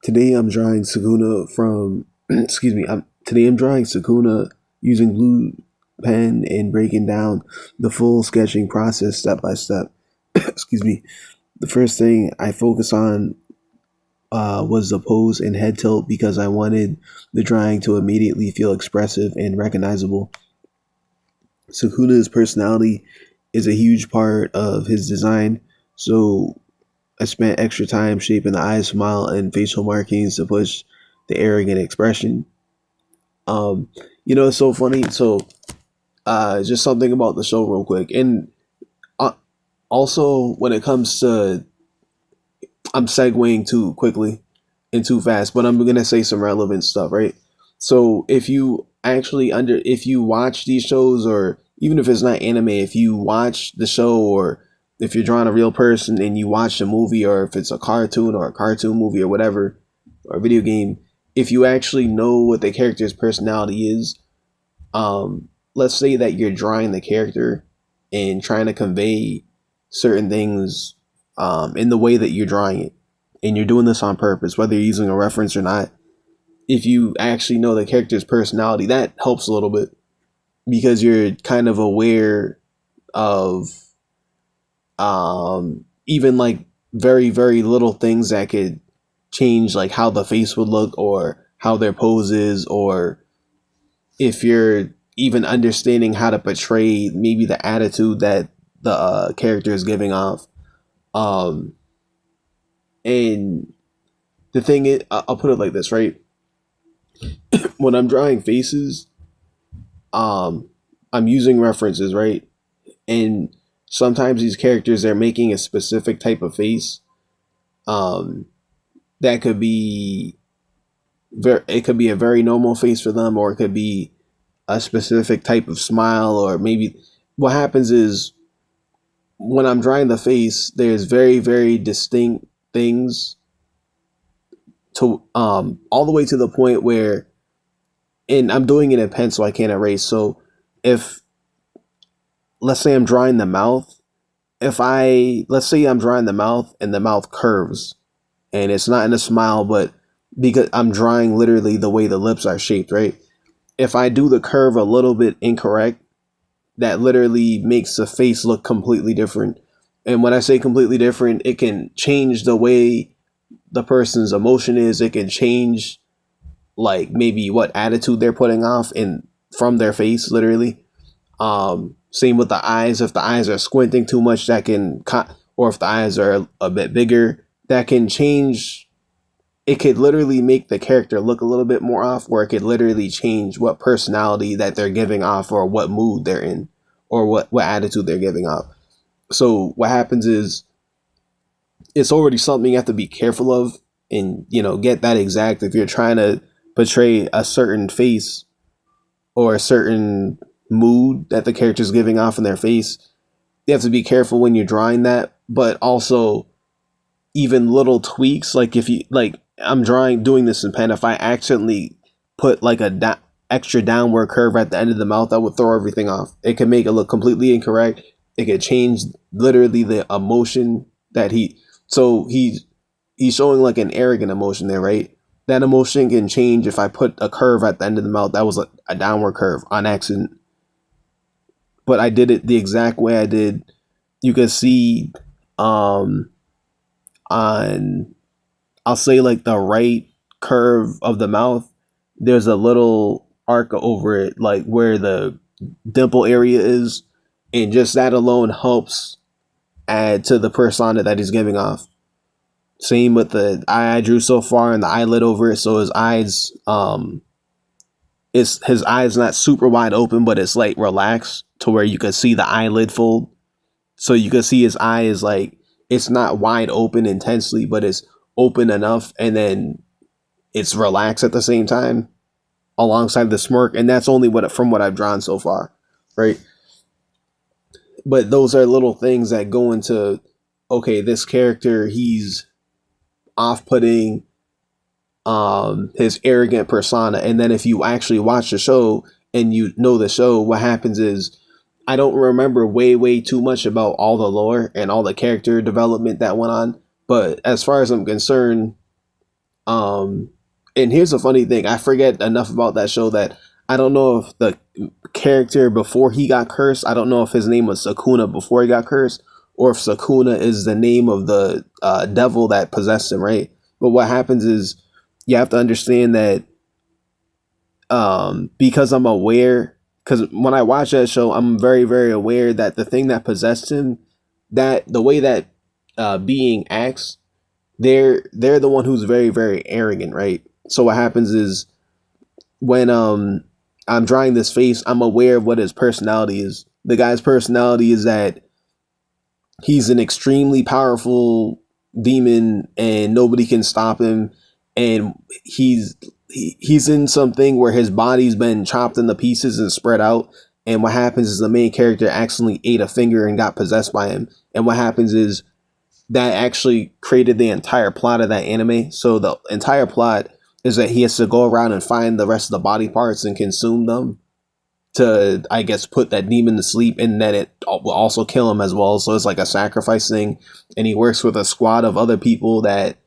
Today I'm drawing Sukuna from, excuse me, today I'm drawing Sukuna using blue pen and breaking down the full sketching process step by step. Excuse me. The first thing I focus on was the pose and head tilt because I wanted the drawing to immediately feel expressive and recognizable. Sukuna's personality is a huge part of his design, so I spent extra time shaping the eyes, smile, and facial markings to push the arrogant expression. Um, it's so funny. Just something about the show, real quick, and uh, also when it comes to, I'm segueing too quickly and too fast, but I'm gonna say some relevant stuff, right? So if you watch these shows, or even if it's not anime, if you watch the show, or if you're drawing a real person and you watch a movie, or if it's a cartoon or a cartoon movie or whatever, or a video game, if you actually know what the character's personality is, let's say that you're drawing the character and trying to convey certain things in the way that you're drawing it, and you're doing this on purpose, whether you're using a reference or not. If you actually know the character's personality, that helps a little bit because you're kind of aware of even like very, very little things that could change, like how the face would look or how their pose is, or if you're even understanding how to portray maybe the attitude that the character is giving off. Um, and the thing is, I'll put it like this, right? When I'm drawing faces, um, I'm using references, right? And sometimes these characters, they're making a specific type of face. Um, that could be it could be a very normal face for them, or it could be a specific type of smile, or maybe what happens is when I'm drawing the face, there's very, very distinct things to all the way to the point where, and I'm doing it in pen so I can't erase. So if, let's say I'm drawing the mouth, if I let's say I'm drawing the mouth and the mouth curves and it's not in a smile, but because I'm drawing literally the way the lips are shaped, right? If I do the curve a little bit incorrect, that literally makes the face look completely different. And when I say completely different, it can change the way the person's emotion is. It can change like maybe what attitude they're putting off in from their face, literally. Same with the eyes. If the eyes are squinting too much, that can or if the eyes are a bit bigger, that can change. It could literally make the character look a little bit more off, or it could literally change what personality that they're giving off, or what mood they're in, or what attitude they're giving off. So what happens is it's already something you have to be careful of, and get that exact if you're trying to portray a certain face or a certain mood that the character's giving off in their face. You have to be careful when you're drawing that, but also even little tweaks, like if you like, I'm doing this in pen, if I accidentally put like a extra downward curve at the end of the mouth, that would throw everything off. It could make it look completely incorrect. It could change literally the emotion that he's showing like an arrogant emotion there, right? That emotion can change if I put a curve at the end of the mouth that was a downward curve on accident. But I did it the exact way I did. You can see um on, I'll say like the right curve of the mouth, there's a little arc over it, like where the dimple area is, and just that alone helps add to the persona that he's giving off. Same with the eye I drew so far and the eyelid over it, so his eyes not super wide open, but it's like relaxed to where you can see the eyelid fold. So you can see his eye is like, it's not wide open intensely, but it's open enough, and then it's relaxed at the same time alongside the smirk. And that's only what I've drawn so far, right? But those are little things that go into, okay, this character, he's off-putting, his arrogant persona. And then if you actually watch the show and you know the show, what happens is, I don't remember way too much about all the lore and all the character development that went on, but as far as I'm concerned, Um, and here's a funny thing: I forget enough about that show that I don't know if the character before he got cursed. I don't know if his name was Sukuna before he got cursed, or if Sukuna is the name of the devil that possessed him. Right. But what happens is you have to understand that because I'm aware, because when I watch that show, I'm very, very aware that the thing that possessed him, that the way that being acts, they're the one who's very, very arrogant, right? So what happens is when I'm drawing this face, I'm aware of what his personality is. The guy's personality is that he's an extremely powerful demon and nobody can stop him, and he's in something where his body's been chopped into pieces and spread out, and what happens is the main character accidentally ate a finger and got possessed by him, and what happens is that actually created the entire plot of that anime. So the entire plot is that he has to go around and find the rest of the body parts and consume them to, I guess, put that demon to sleep, and then it will also kill him as well. So it's like a sacrifice thing, and he works with a squad of other people that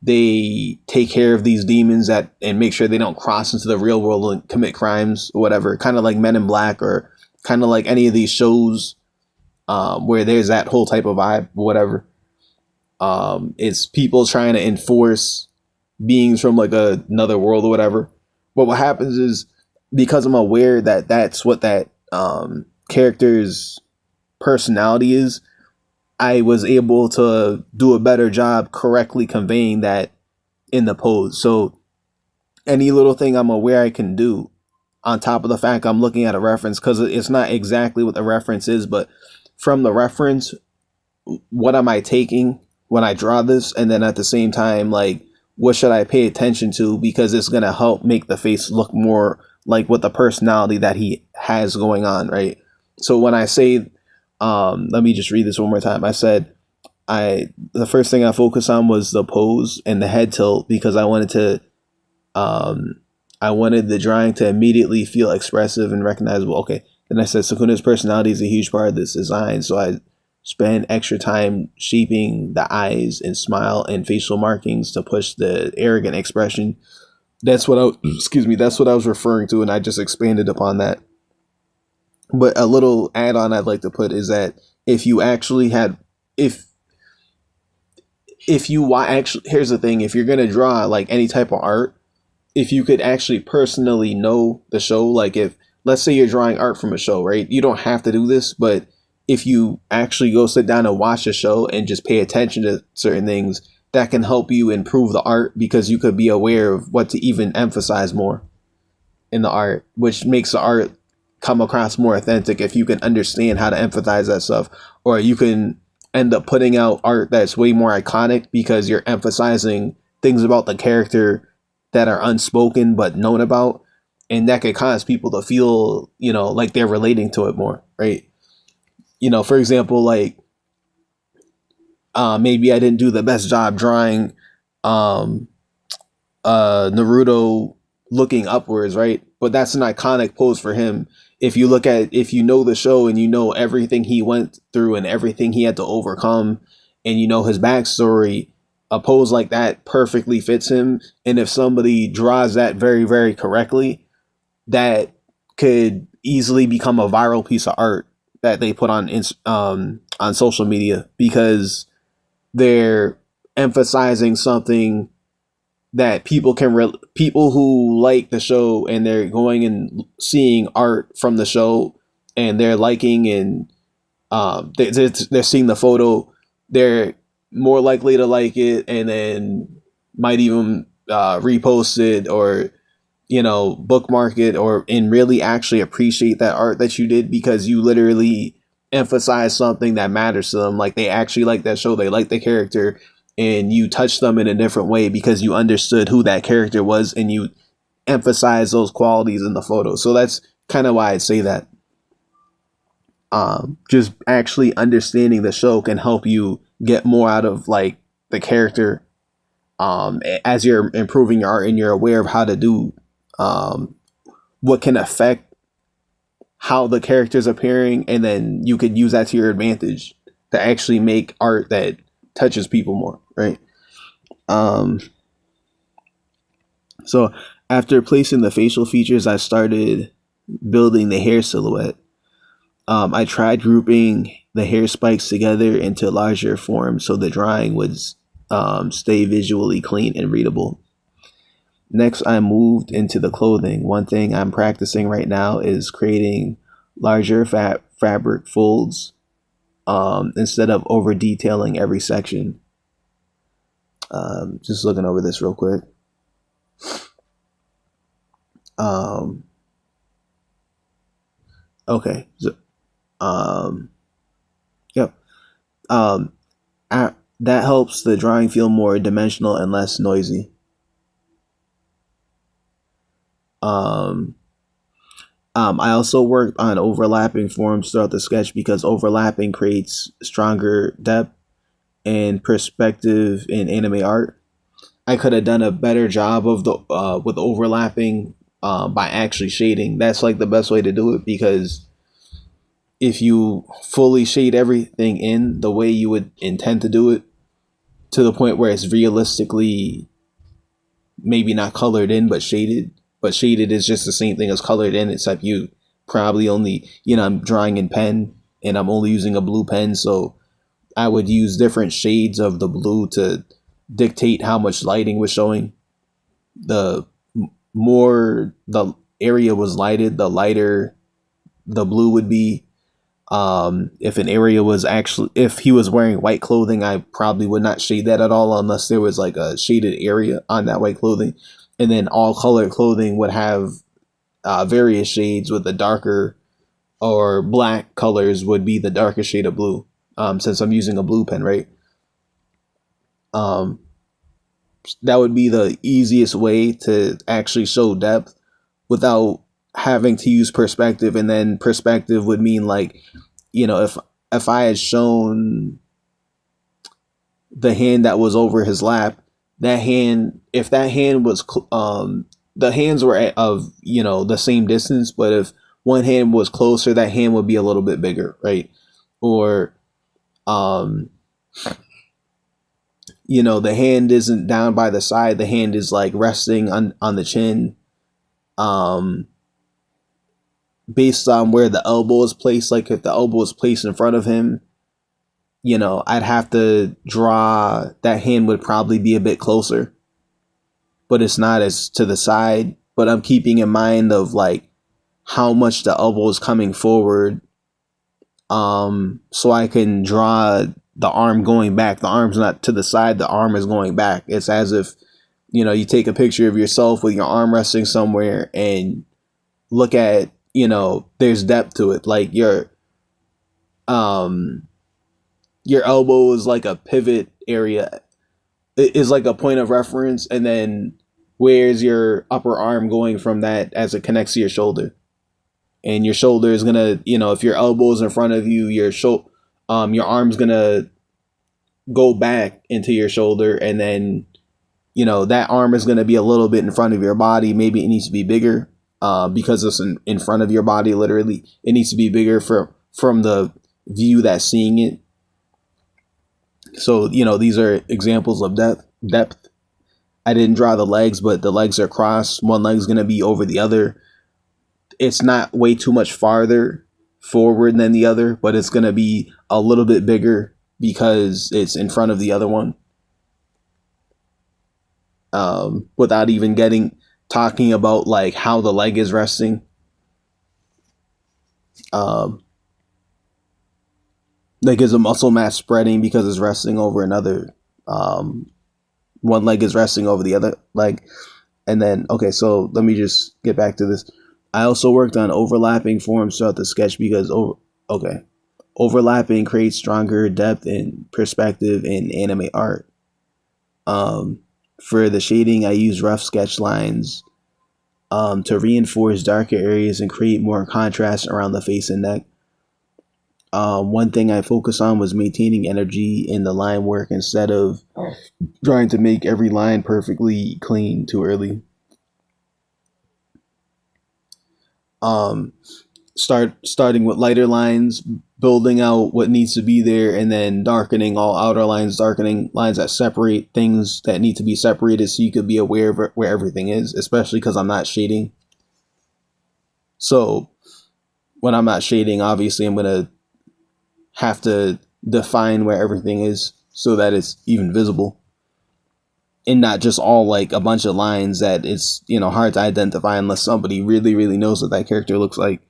they take care of these demons that and make sure they don't cross into the real world and commit crimes or whatever. Kind of like Men in Black, or kind of like any of these shows where there's that whole type of vibe, whatever. It's people trying to enforce beings from like another world or whatever. But what happens is, because I'm aware that that's what that character's personality is, I was able to do a better job correctly conveying that in the pose. So any little thing I'm aware I can do, on top of the fact I'm looking at a reference, because it's not exactly what the reference is, but from the reference, what am I taking when I draw this? And then at the same time, like, what should I pay attention to? Because it's going to help make the face look more like what the personality that he has going on, right? So when I say, let me just read this one more time. I said, the first thing I focused on was the pose and the head tilt, because I wanted the drawing to immediately feel expressive and recognizable. Okay. Then I said Sukuna's personality is a huge part of this design, so I spend extra time shaping the eyes and smile and facial markings to push the arrogant expression. That's what excuse me, that's what I was referring to, and I just expanded upon that. But a little add-on I'd like to put is that if you actually had, if you actually, here's the thing: if you're gonna draw like any type of art, if you could actually personally know the show, like if, let's say you're drawing art from a show, right? You don't have to do this, but if you actually go sit down and watch a show and just pay attention to certain things, that can help you improve the art, because you could be aware of what to even emphasize more in the art, which makes the art come across more authentic if you can understand how to emphasize that stuff. Or you can end up putting out art that's way more iconic because you're emphasizing things about the character that are unspoken but known about, and that could cause people to feel, like they're relating to it more, right? For example, like maybe I didn't do the best job drawing um Naruto looking upwards, right? But that's an iconic pose for him. If you know the show and you know everything he went through and everything he had to overcome, and you know his backstory, a pose like that perfectly fits him. And if somebody draws that very, very correctly, that could easily become a viral piece of art that they put on social media, because they're emphasizing something that people who like the show, and they're going and seeing art from the show, and they're liking, and they're seeing the photo, they're more likely to like it, and then might even repost it, or bookmark it, or and really actually appreciate that art that you did, because you literally emphasize something that matters to them. Like, they actually like that show, they like the character, and you touch them in a different way because you understood who that character was, and you emphasize those qualities in the photo. So that's kind of why I'd say that just actually understanding the show can help you get more out of like the character, as you're improving your art and you're aware of how to do what can affect how the character's appearing, and then you could use that to your advantage to actually make art that touches people more, right? um So after placing the facial features, I started building the hair silhouette. I tried grouping the hair spikes together into larger forms so the drawing would stay visually clean and readable. Next, I moved into the clothing. One thing I'm practicing right now is creating larger fabric folds instead of over detailing every section. Just looking over this real quick. Um, okay. So, um, yep. Um, that helps the drawing feel more dimensional and less noisy. Um, I also worked on overlapping forms throughout the sketch because overlapping creates stronger depth and perspective in anime art. I could have done a better job of the with overlapping by actually shading. That's like the best way to do it because if you fully shade everything in the way you would intend to do it to the point where it's realistically maybe not colored in but shaded is just the same thing as colored in except you probably only I'm drawing in pen and I'm only using a blue pen, so I would use different shades of the blue to dictate how much lighting was showing. The more the area was lighted, the lighter the blue would be. If an area was actually, if he was wearing white clothing, I probably would not shade that at all unless there was like a shaded area on that white clothing. And then all colored clothing would have various shades with the darker or black colors would be the darker shade of blue. Since I'm using a blue pen, right? Um, that would be the easiest way to actually show depth without having to use perspective. And then perspective would mean like, if I had shown the hand that was over his lap, that hand, if that hand was the hands were of the same distance, but if one hand was closer, that hand would be a little bit bigger, right? Or um the hand isn't down by the side, the hand is like resting on the chin, um based on where the elbow is placed. Like if the elbow is placed in front of him, I'd have to draw that hand would probably be a bit closer, but it's not as to the side. But I'm keeping in mind of like how much the elbow is coming forward, so I can draw the arm going back. The arm's not to the side, the arm is going back. It's as if, you take a picture of yourself with your arm resting somewhere and look at, there's depth to it. Like um your elbow is like a pivot area. It is like a point of reference, and then where's your upper arm going from that as it connects to your shoulder? And your shoulder is gonna, if your elbow is in front of you, your arm's gonna go back into your shoulder, and then that arm is gonna be a little bit in front of your body. Maybe it needs to be bigger, because it's in front of your body. Literally, it needs to be bigger from the view that's seeing it. So, these are examples of depth. I didn't draw the legs, but the legs are crossed. One leg's going to be over the other. It's not way too much farther forward than the other, but it's going to be a little bit bigger because it's in front of the other one. Without even talking about like how the leg is resting. Like is a muscle mass spreading because it's resting over another. One leg is resting over the other leg. And then, okay, so let me just get back to this. I also worked on overlapping forms throughout the sketch because, overlapping creates stronger depth and perspective in anime art. For the shading, I use rough sketch lines to reinforce darker areas and create more contrast around the face and neck. One thing I focused on was maintaining energy in the line work instead of trying to make every line perfectly clean too early. Starting with lighter lines building out what needs to be there, and then darkening all outer lines, darkening lines that separate things that need to be separated so you could be aware of where everything is, especially because I'm not shading. So when I'm not shading, obviously I'm going to have to define where everything is so that it's even visible and not just all like a bunch of lines that it's, hard to identify unless somebody really, really knows what that character looks like.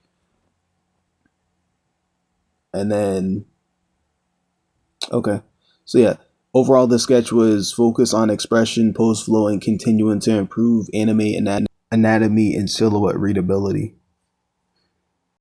And then, okay. So yeah, overall the sketch was focused on expression, pose flow, and continuing to improve anime anatomy and silhouette readability.